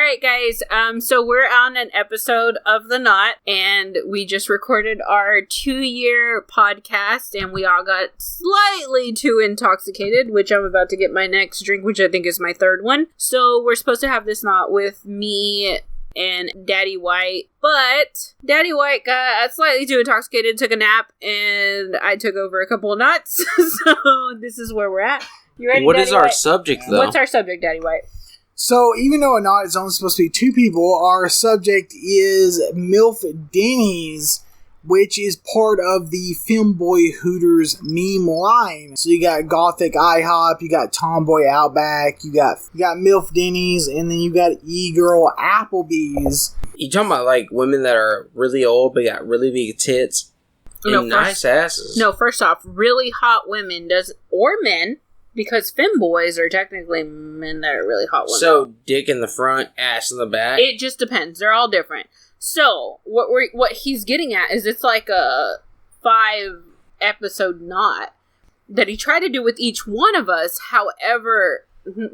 right, guys. So we're on an episode of The Knot, and we just recorded our 2-year podcast, and we all got slightly too intoxicated, which I'm about to get my next drink, which I think is my third one. So we're supposed to have this knot with me and Daddy White, but Daddy White got slightly too intoxicated, took a nap, and I took over a couple of knots. So this is where we're at. You ready, What Daddy is our White? subject, though? What's our subject, Daddy White? So, even though a knot is only supposed to be 2 people, our subject is Milf-busters, which is part of the Femboy Hooters meme line. So you got Gothic IHOP, you got Tomboy Outback, you got Milf-busters, and then you got E-Girl Applebee's. You talking about, like, women that are really old but got really big tits and nice asses? No, first off, really hot women or men, because femboys are technically men that are really hot women. So, dick in the front, ass in the back? It just depends. They're all different. So, what he's getting at is it's like a 5-episode knot that he tried to do with each one of us. However,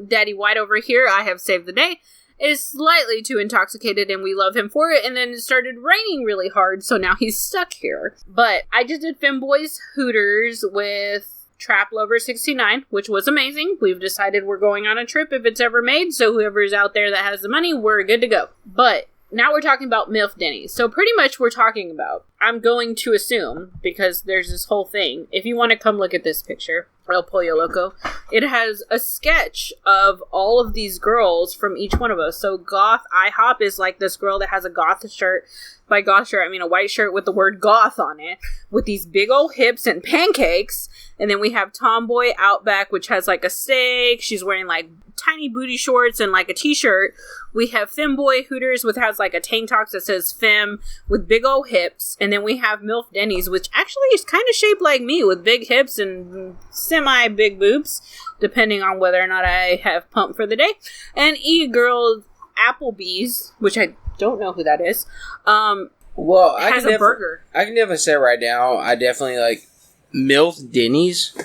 Daddy White over here, I have saved the day, is slightly too intoxicated, and we love him for it. And then it started raining really hard, so now he's stuck here. But I just did Femboys Hooters with Trap Lover 69, which was amazing. We've decided we're going on a trip if it's ever made, so whoever's out there that has the money, we're good to go. But now we're talking about MILF Denny. So pretty much we're talking about, I'm going to assume, because there's this whole thing, if you want to come look at this picture, El Pollo Loco, it has a sketch of all of these girls from each one of us. So Goth IHOP is like this girl that has a goth shirt. By goth shirt, I mean a white shirt with the word goth on it, with these big old hips and pancakes. And then we have Tomboy Outback, which has like a steak. She's wearing like tiny booty shorts and like a t-shirt. We have Femboy Hooters, which has like a tank top that says Fem with big old hips. And then we have Milf Denny's, which actually is kind of shaped like me with big hips and semi-big boobs, depending on whether or not I have pump for the day. And E-Girl Applebee's, which I don't know who that is. Well, has a burger. I can definitely say right now, I definitely like Milf Denny's.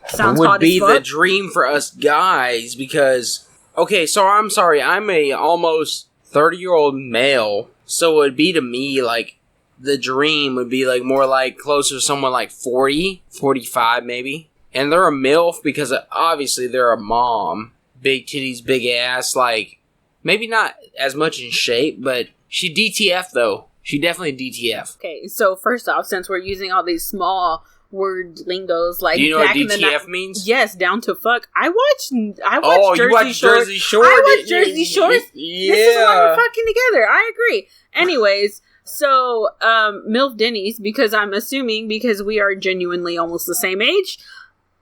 Sounds would hot be as fuck. the dream for us guys because, okay, so I'm sorry, I'm a almost 30-year-old male, so it would be to me like the dream would be like more like closer to someone like 40, 45 maybe. And they're a MILF because obviously they're a mom. Big titties, big ass, like maybe not as much in shape, but she DTF though. She definitely DTF. Okay, so first off, since we're using all these small word lingos, like do you know back what in the DTF means? Yes, down to fuck. I watched you Jersey watched Shore. Jersey Shore. I watched Jersey Shore. Yeah. This is why we're fucking together. I agree. Anyways, so Milf Denny's, because I'm assuming because we are genuinely almost the same age,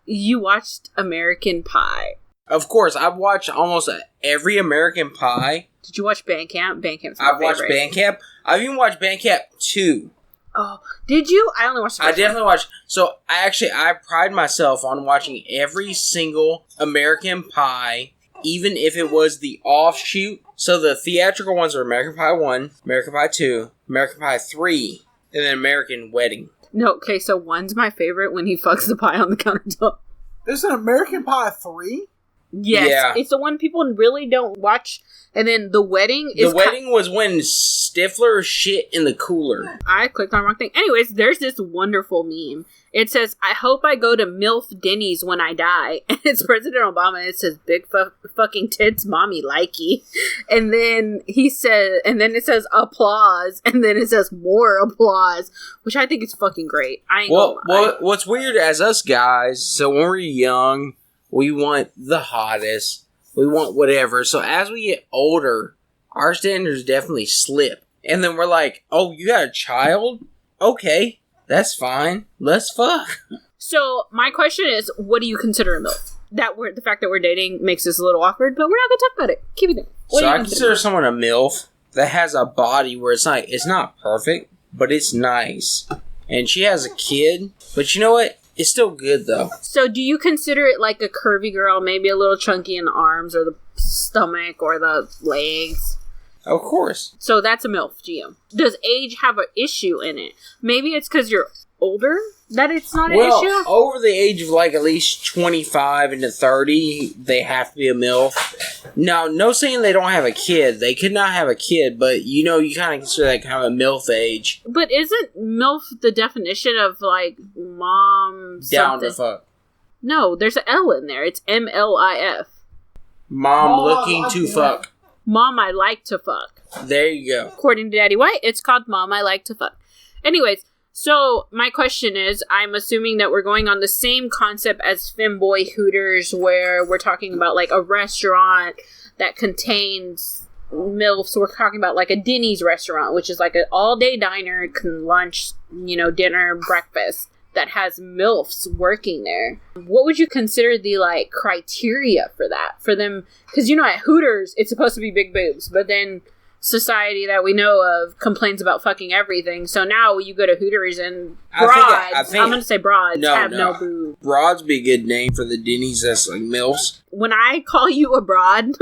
you watched American Pie. Of course, I've watched almost every American Pie. Did you watch Bandcamp? Bandcamp's my I've watched favorite. Bandcamp. I've even watched Bandcamp 2. Oh, did you? I only watched the I first definitely watched. So, I pride myself on watching every single American Pie, even if it was the offshoot. So, the theatrical ones are American Pie 1, American Pie 2, American Pie 3, and then American Wedding. No, okay, so 1's my favorite when he fucks the pie on the countertop. There's an American Pie 3? Yes, Yeah. it's the one people really don't watch. And then The Wedding is... The Wedding was when Stifler shit in the cooler. I clicked on the wrong thing. Anyways, there's this wonderful meme. It says, I hope I go to Milf Denny's when I die. And it's President Obama. And it says, big fucking tits, mommy likey. And then he said, and then it says, applause. And then it says, more applause. Which I think is fucking great. I ain't gonna lie. What's weird as us guys, so when we're young, we want the hottest. We want whatever. So as we get older, our standards definitely slip. And then we're like, oh, you got a child? Okay, that's fine. Let's fuck. So my question is, what do you consider a MILF? The fact that we're dating makes this a little awkward, but we're not going to talk about it. Keep it in. What do So you I consider someone a MILF that has a body where it's not perfect, but it's nice. And she has a kid. But you know what? It's still good, though. So do you consider it like a curvy girl, maybe a little chunky in the arms or the stomach or the legs? Of course. So that's a MILF, GM. Does age have an issue in it? Maybe it's because you're older, That it's not an issue? Over the age of like at least 25 into 30, they have to be a MILF. Now, no saying they don't have a kid. They could not have a kid, but you kind of consider that kind of a MILF age. But isn't MILF the definition of like mom Down to fuck. No, there's an L in there. It's MLIF. Mom looking to fuck. Mom I like to fuck. There you go. According to Daddy White, it's called Mom I Like to Fuck. Anyways, so my question is, I'm assuming that we're going on the same concept as Femboy Hooters, where we're talking about like a restaurant that contains MILFs. We're talking about like a Denny's restaurant, which is like an all-day diner, lunch, dinner, breakfast, that has MILFs working there. What would you consider the like criteria for that? For them, because at Hooters, it's supposed to be big boobs, but then society that we know of complains about fucking everything. So now you go to Hooters and broads, I'm going to say broads, have no boobs. Broads be a good name for the Denny's that's like MILFs. When I call you a broad,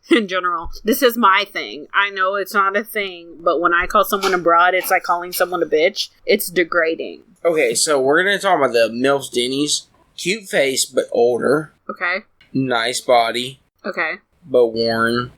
in general, this is my thing. I know it's not a thing, but when I call someone a broad, it's like calling someone a bitch. It's degrading. Okay, so we're going to talk about the MILFs Denny's. Cute face, but older. Okay. Nice body. Okay. But worn.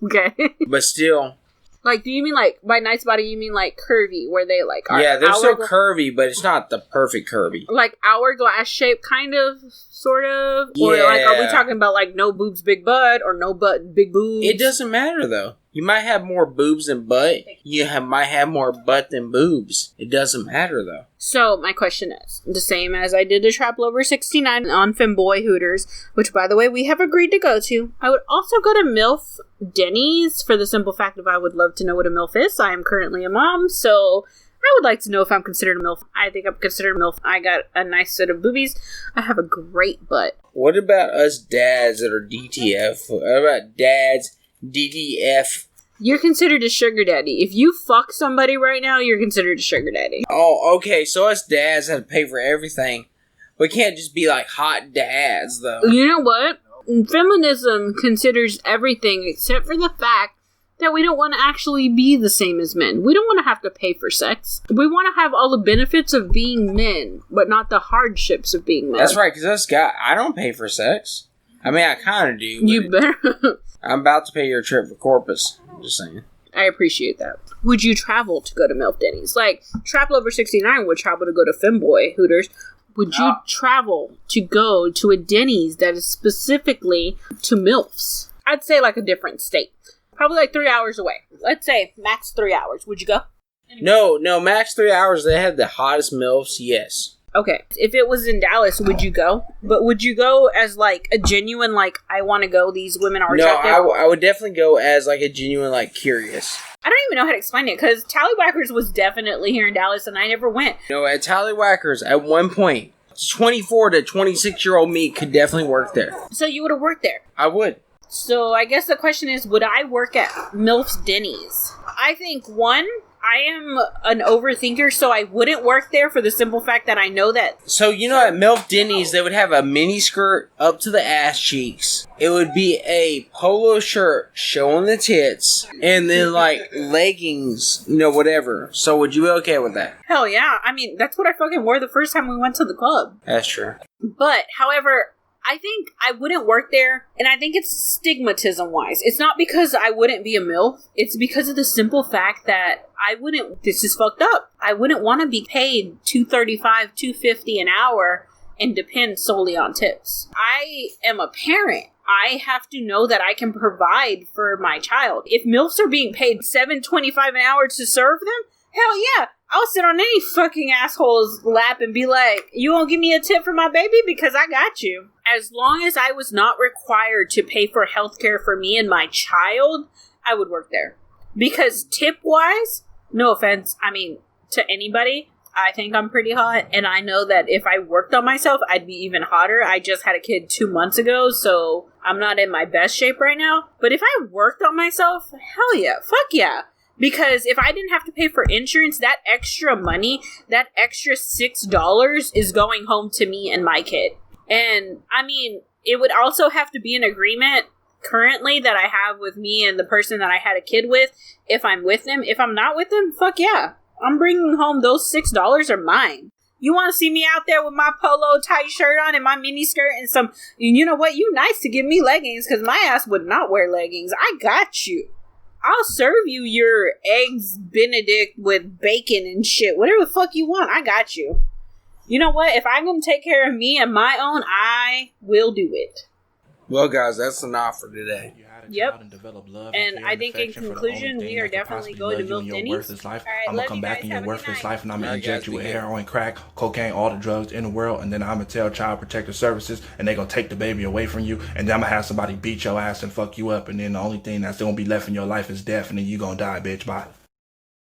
Okay. But still. Like, do you mean like, by nice body, you mean like curvy, where they like are? Yeah, they're still curvy, but it's not the perfect curvy. Like hourglass shape, kind of, sort of? Yeah. Or like, are we talking about like no boobs, big butt, or no butt, big boobs? It doesn't matter though. You might have more boobs than butt. Might have more butt than boobs. It doesn't matter though. So, my question is, the same as I did the Trap Lover 69 on Femboy Hooters, which, by the way, we have agreed to go to. I would also go to MILF Denny's for the simple fact of I would love to know what a MILF is. I am currently a mom, so I would like to know if I'm considered a MILF. I think I'm considered a MILF. I got a nice set of boobies. I have a great butt. What about us dads that are DTF? What about dads, DDF? You're considered a sugar daddy. If you fuck somebody right now, you're considered a sugar daddy. Oh, okay. So us dads have to pay for everything. We can't just be like hot dads, though. You know what? Feminism considers everything except for the fact that we don't want to actually be the same as men. We don't want to have to pay for sex. We want to have all the benefits of being men, but not the hardships of being men. That's right, because us guys, I don't pay for sex. I mean, I kind of do. You better. I'm about to pay your trip for Corpus. Just saying. I appreciate that. Would you travel to go to MILF Denny's? Like, Trap Lover 69 would travel to go to Femboy Hooters. Would you travel to go to a Denny's that is specifically to MILFs? I'd say like a different state. Probably like 3 hours away. Let's say max 3 hours. Would you go? No, max 3 hours. They had the hottest MILFs, yes. Okay. If it was in Dallas, would you go? But would you go as like a genuine, like, I want to go, these women are attractive? No, I would definitely go as like a genuine, like, curious. I don't even know how to explain it, because Tallywhackers was definitely here in Dallas, and I never went. At Tallywhackers, at one point, 24 to 26-year-old me could definitely work there. So you would have worked there? I would. So I guess the question is, would I work at MILF's Denny's? I think, one, I am an overthinker, so I wouldn't work there for the simple fact that I know that... So, at Milf Denny's, they would have a mini skirt up to the ass cheeks. It would be a polo shirt showing the tits, and then, like, leggings, whatever. So, would you be okay with that? Hell yeah. I mean, that's what I fucking wore the first time we went to the club. That's true. But, however... I think I wouldn't work there, and I think it's stigmatism-wise. It's not because I wouldn't be a MILF. It's because of the simple fact that I wouldn't... This is fucked up. I wouldn't want to be paid $235, $250 an hour and depend solely on tips. I am a parent. I have to know that I can provide for my child. If MILFs are being paid $7.25 an hour to serve them, hell yeah. I'll sit on any fucking asshole's lap and be like, you won't give me a tip for my baby? Because I got you. As long as I was not required to pay for healthcare for me and my child, I would work there. Because tip-wise, no offense, to anybody, I think I'm pretty hot. And I know that if I worked on myself, I'd be even hotter. I just had a kid 2 months ago, so I'm not in my best shape right now. But if I worked on myself, hell yeah, fuck yeah. Because if I didn't have to pay for insurance, that extra money, that extra $6 is going home to me and my kid. And, it would also have to be an agreement currently that I have with me and the person that I had a kid with if I'm with them. If I'm not with them, fuck yeah. I'm bringing home those $6 are mine. You want to see me out there with my polo tight shirt on and my mini skirt and some... You know what? You nice to give me leggings because my ass would not wear leggings. I got you. I'll serve you your eggs Benedict with bacon and shit. Whatever the fuck you want, I got you. You know what? If I'm going to take care of me and my own, I will do it. Well, guys, that's enough for today. Yep. And I think in conclusion, we are definitely going to Milf Denny's. I'm going to come back in your worthless life and I'm going to inject you with heroin, crack, cocaine, all the drugs in the world. And then I'm going to tell Child Protective Services and they're going to take the baby away from you. And then I'm going to have somebody beat your ass and fuck you up. And then the only thing that's going to be left in your life is death. And then you're going to die, bitch. Bye.